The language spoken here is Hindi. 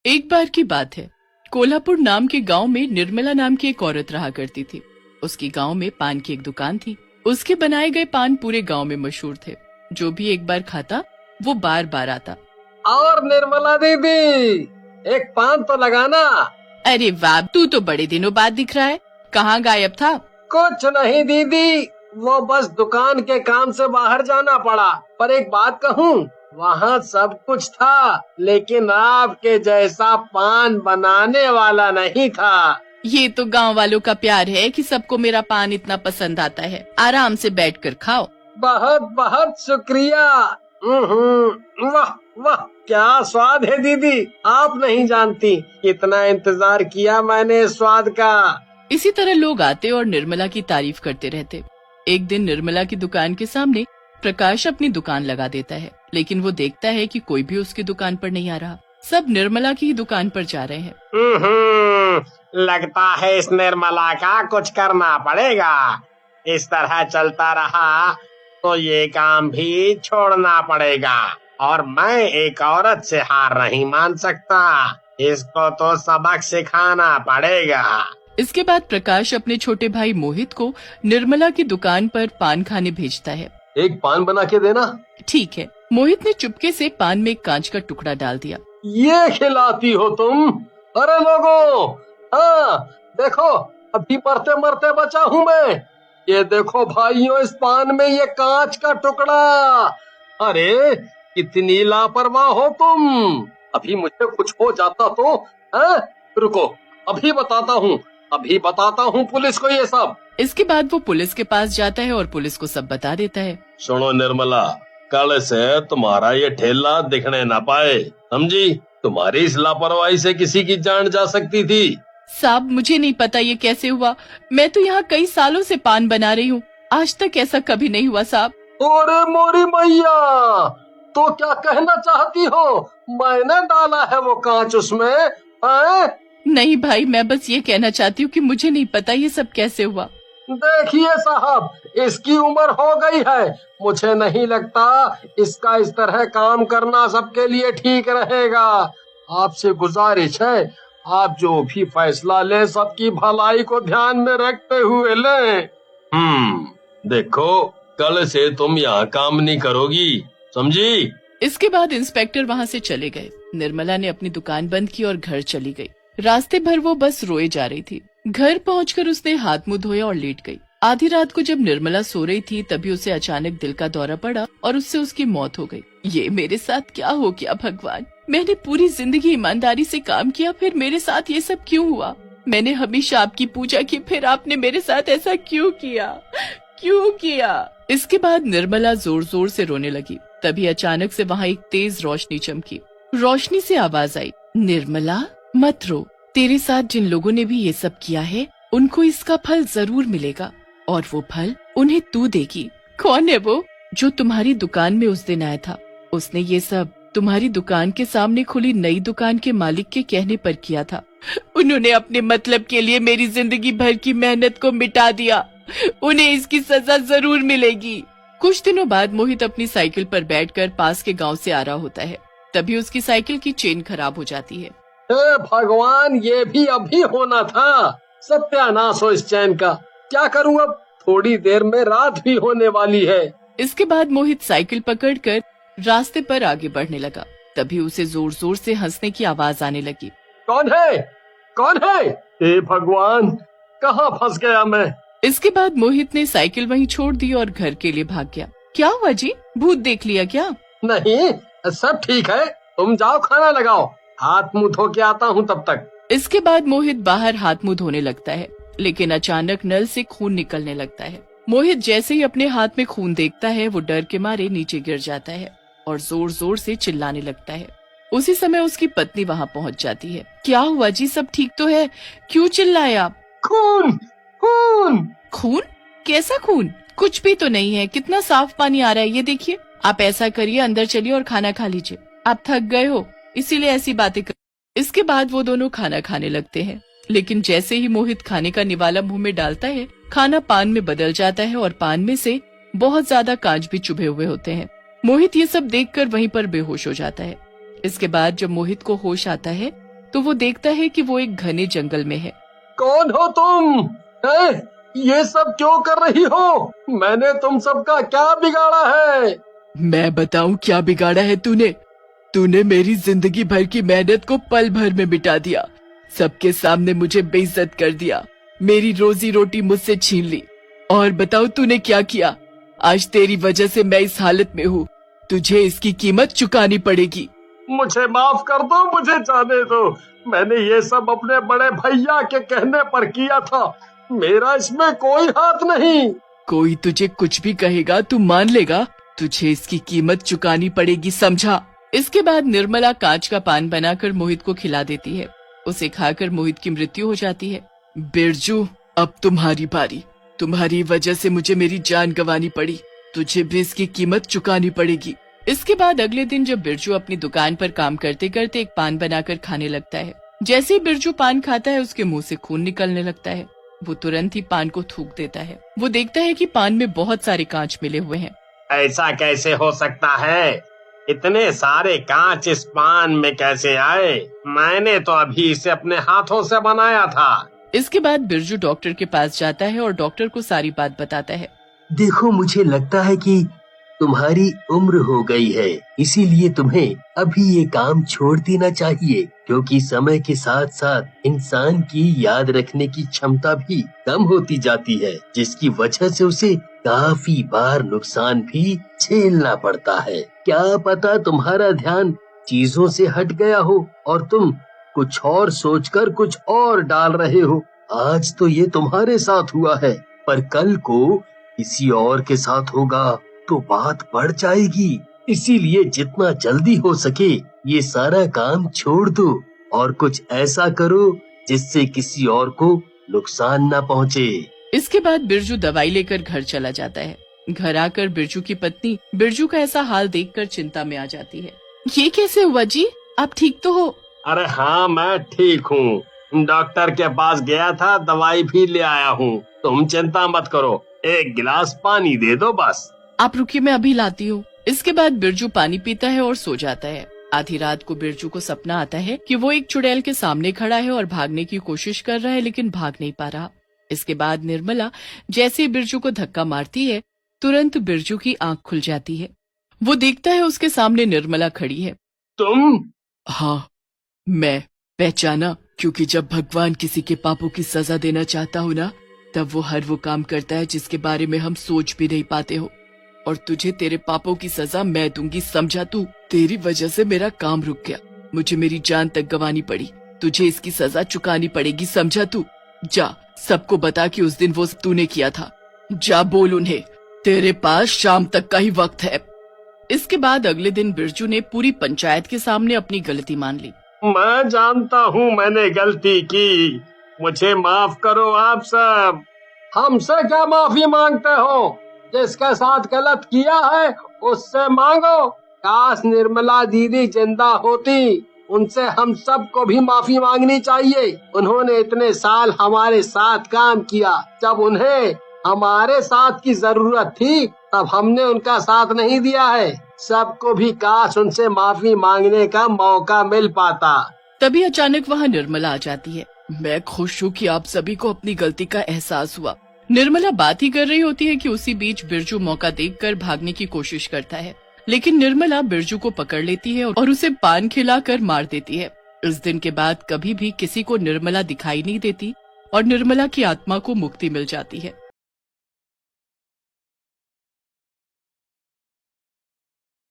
एक बार की बात है, कोल्हापुर नाम के गांव में निर्मला नाम की एक औरत रहा करती थी। उसकी गांव में पान की एक दुकान थी। उसके बनाए गए पान पूरे गांव में मशहूर थे। जो भी एक बार खाता वो बार बार आता। और निर्मला दीदी, एक पान तो लगाना। अरे वाह, तू तो बड़े दिनों बाद दिख रहा है। कहाँ गायब था? कुछ नहीं दीदी, वो बस दुकान के काम से बाहर जाना पड़ा। पर एक बात कहूँ, वहाँ सब कुछ था, लेकिन आपके जैसा पान बनाने वाला नहीं था। ये तो गांव वालों का प्यार है कि सबको मेरा पान इतना पसंद आता है। आराम से बैठकर खाओ। बहुत बहुत शुक्रिया। वाह वाह, क्या स्वाद है दीदी, आप नहीं जानती कितना इंतजार किया मैंने इस स्वाद का। इसी तरह लोग आते और निर्मला की तारीफ करते रहते। एक दिन निर्मला की दुकान के सामने प्रकाश अपनी दुकान लगा देता है, लेकिन वो देखता है कि कोई भी उसकी दुकान पर नहीं आ रहा। सब निर्मला की ही दुकान पर जा रहे हैं। लगता है इस निर्मला का कुछ करना पड़ेगा। इस तरह चलता रहा तो ये काम भी छोड़ना पड़ेगा, और मैं एक औरत से हार नहीं मान सकता। इसको तो सबक सिखाना पड़ेगा। इसके बाद प्रकाश अपने छोटे भाई मोहित को निर्मला की दुकान पर पान खाने भेजता है। एक पान बना के देना। ठीक है। मोहित ने चुपके से पान में एक कांच का टुकड़ा डाल दिया। ये खिलाती हो तुम? अरे लोगों, हाँ देखो, अभी मरते मरते बचा हूँ मैं। ये देखो भाइयों, इस पान में ये कांच का टुकड़ा। अरे कितनी लापरवाह हो तुम। अभी मुझे कुछ हो जाता तो? रुको, अभी बताता हूँ पुलिस को ये सब। इसके बाद वो पुलिस के पास जाता है और पुलिस को सब बता देता है। सुनो निर्मला, कल से तुम्हारा ये ठेला दिखने ना पाए, समझी? तुम्हारी इस लापरवाही से किसी की जान जा सकती थी। साहब, मुझे नहीं पता ये कैसे हुआ। मैं तो यहाँ कई सालों से पान बना रही हूँ, आज तक ऐसा कभी नहीं हुआ साहब। अरे मोरी मैया, तो क्या कहना चाहती हो? मैंने डाला है वो कांच उसमें? नहीं भाई, मैं बस ये कहना चाहती हूँ कि मुझे नहीं पता ये सब कैसे हुआ। देखिए साहब, इसकी उम्र हो गई है, मुझे नहीं लगता इसका इस तरह काम करना सबके लिए ठीक रहेगा। आपसे गुजारिश है, आप जो भी फैसला ले सबकी भलाई को ध्यान में रखते हुए लें। देखो, कल से तुम यहाँ काम नहीं करोगी, समझी? इसके बाद इंस्पेक्टर वहाँ से चले गए। निर्मला ने अपनी दुकान बंद की और घर चली गई। रास्ते भर वो बस रोए जा रही थी। घर पहुंचकर उसने हाथ मुंह धोया और लेट गई। आधी रात को जब निर्मला सो रही थी, तभी उसे अचानक दिल का दौरा पड़ा और उससे उसकी मौत हो गई। ये मेरे साथ क्या हो गया भगवान? मैंने पूरी जिंदगी ईमानदारी से काम किया, फिर मेरे साथ ये सब क्यों हुआ? मैंने हमेशा आपकी पूजा की, फिर आपने मेरे साथ ऐसा क्यों किया? इसके बाद निर्मला जोर जोर से रोने लगी। तभी अचानक से वहाँ एक तेज रोशनी चमकी। रोशनी से आवाज आई, निर्मला मत रो, तेरे साथ जिन लोगों ने भी ये सब किया है उनको इसका फल जरूर मिलेगा, और वो फल उन्हें तू देगी। कौन है वो? जो तुम्हारी दुकान में उस दिन आया था। उसने ये सब तुम्हारी दुकान के सामने खुली नई दुकान के मालिक के कहने पर किया था। उन्होंने अपने मतलब के लिए मेरी जिंदगी भर की मेहनत को मिटा दिया। उन्हें इसकी सजा जरूर मिलेगी। कुछ दिनों बाद मोहित अपनी साइकिल पर बैठकर पास के गांव से आ रहा होता है। तभी उसकी साइकिल की चेन खराब हो जाती है। हे भगवान, ये भी अभी होना था। सत्यानाश हो इस चैन का। क्या करूं अब? थोड़ी देर में रात भी होने वाली है। इसके बाद मोहित साइकिल पकड़कर रास्ते पर आगे बढ़ने लगा। तभी उसे जोर जोर से हंसने की आवाज आने लगी। कौन है? हे भगवान, कहाँ फंस गया मैं? इसके बाद मोहित ने साइकिल वहीं छोड़ दी और घर के लिए भाग गया। क्या हुआ जी, भूत देख लिया क्या? नहीं, सब ठीक है, तुम जाओ खाना लगाओ, हाथ मुंह धो के आता हूँ तब तक। इसके बाद मोहित बाहर हाथ मुंह धोने लगता है, लेकिन अचानक नल से खून निकलने लगता है। मोहित जैसे ही अपने हाथ में खून देखता है, वो डर के मारे नीचे गिर जाता है और जोर जोर से चिल्लाने लगता है। उसी समय उसकी पत्नी वहाँ पहुँच जाती है। क्या हुआ जी, सब ठीक तो है? क्यों चिल्लाए आप? खून! खून? कैसा खून? कुछ भी तो नहीं है, कितना साफ पानी आ रहा है, ये देखिए। आप ऐसा करिए, अंदर चलिए और खाना खा लीजिए। आप थक गए हो, इसीलिए ऐसी बातें कर। इसके बाद वो दोनों खाना खाने लगते हैं, लेकिन जैसे ही मोहित खाने का निवाला मुंह में डालता है, खाना पान में बदल जाता है और पान में से बहुत ज्यादा कांच भी चुभे हुए होते हैं। मोहित ये सब देखकर वहीं पर बेहोश हो जाता है। इसके बाद जब मोहित को होश आता है, तो वो देखता है कि वो एक घने जंगल में है। कौन हो तुम? हैं? ये सब क्यों कर रही हो? मैंने तुम सबका क्या बिगाड़ा है? मैं बताऊं क्या बिगाड़ा है तूने? तूने मेरी जिंदगी भर की मेहनत को पल भर में मिटा दिया। सबके सामने मुझे बेइज्जत कर दिया, मेरी रोजी रोटी मुझसे छीन ली। और बताओ तूने क्या किया? आज तेरी वजह से मैं इस हालत में हूँ। तुझे इसकी कीमत चुकानी पड़ेगी। मुझे माफ कर दो, मुझे जाने दो। मैंने ये सब अपने बड़े भैया के कहने पर किया था, मेरा इसमें कोई हाथ नहीं। कोई तुझे कुछ भी कहेगा तू मान लेगा? तुझे इसकी कीमत चुकानी पड़ेगी, समझा? इसके बाद निर्मला कांच का पान बनाकर मोहित को खिला देती है। उसे खाकर मोहित की मृत्यु हो जाती है। बिरजू, अब तुम्हारी बारी। तुम्हारी वजह से मुझे मेरी जान गंवानी पड़ी, तुझे भी इसकी कीमत चुकानी पड़ेगी। इसके बाद अगले दिन जब बिरजू अपनी दुकान पर काम करते करते एक पान बनाकर खाने लगता है, जैसे ही बिरजू पान खाता है उसके मुंह से खून निकलने लगता है। वो तुरंत ही पान को थूक देता है। वो देखता है कि पान में बहुत सारे कांच मिले हुए हैं। ऐसा कैसे हो सकता है? इतने सारे कांच इस पान में कैसे आए? मैंने तो अभी इसे अपने हाथों से बनाया था। इसके बाद बिरजू डॉक्टर के पास जाता है और डॉक्टर को सारी बात बताता है। देखो, मुझे लगता है कि तुम्हारी उम्र हो गई है, इसीलिए तुम्हें अभी ये काम छोड़ देना चाहिए, क्योंकि समय के साथ साथ इंसान की याद रखने की क्षमता भी कम होती जाती है, जिसकी वजह से उसे काफी बार नुकसान भी झेलना पड़ता है। क्या पता तुम्हारा ध्यान चीजों से हट गया हो और तुम कुछ और सोचकर कुछ और डाल रहे हो। आज तो ये तुम्हारे साथ हुआ है, पर कल को किसी और के साथ होगा तो बात बढ़ जाएगी। इसीलिए जितना जल्दी हो सके ये सारा काम छोड़ दो और कुछ ऐसा करो जिससे किसी और को नुकसान न पहुँचे। इसके बाद बिरजू दवाई लेकर घर चला जाता है। घर आकर बिरजू की पत्नी बिरजू का ऐसा हाल देखकर चिंता में आ जाती है। ये कैसे हुआ जी? आप ठीक तो हो? अरे हाँ, मैं ठीक हूँ। डॉक्टर के पास गया था, दवाई भी ले आया हूँ। तुम चिंता मत करो, एक गिलास पानी दे दो बस। आप रुकिए, मैं अभी लाती हूँ। इसके बाद बिरजू पानी पीता है और सो जाता है। आधी रात को बिरजू को सपना आता है कि वो एक चुड़ैल के सामने खड़ा है और भागने की कोशिश कर रहा है, लेकिन भाग नहीं पा रहा। इसके बाद निर्मला जैसे बिरजू को धक्का मारती है, तुरंत बिरजू की आंख खुल जाती है। वो देखता है उसके सामने निर्मला खड़ी है। तुम? हाँ, मैं पहचाना, क्योंकि जब भगवान किसी के पापों की सजा देना चाहता हो ना, तब वो हर वो काम करता है जिसके बारे में हम सोच भी नहीं पाते हो। और तुझे तेरे पापों की सजा मैं दूंगी, समझा तू? तेरी वजह से मेरा काम रुक गया, मुझे मेरी जान तक गंवानी पड़ी। तुझे इसकी सजा चुकानी पड़ेगी, समझा तू? जा, सबको बता कि उस दिन वो तूने किया था। जा बोल उन्हें, तेरे पास शाम तक का ही वक्त है। इसके बाद अगले दिन बिरजू ने पूरी पंचायत के सामने अपनी गलती मान ली। मैं जानता हूँ मैंने गलती की, मुझे माफ करो आप सब। हमसे क्या माफी मांगते हो? जिसके साथ गलत किया है उससे मांगो। काश निर्मला दीदी जिंदा होती, उनसे हम सबको भी माफी मांगनी चाहिए। उन्होंने इतने साल हमारे साथ काम किया, जब उन्हें हमारे साथ की जरूरत थी तब हमने उनका साथ नहीं दिया है। सबको भी काश उनसे माफी मांगने का मौका मिल पाता। तभी अचानक वहाँ निर्मला आ जाती है। मैं खुश हूँ कि आप सभी को अपनी गलती का एहसास हुआ। निर्मला बात ही कर रही होती है कि उसी बीच बिरजू मौका देखकर भागने की कोशिश करता है, लेकिन निर्मला बिरजू को पकड़ लेती है और उसे पान खिलाकर मार देती है। इस दिन के बाद कभी भी किसी को निर्मला दिखाई नहीं देती और निर्मला की आत्मा को मुक्ति मिल जाती है।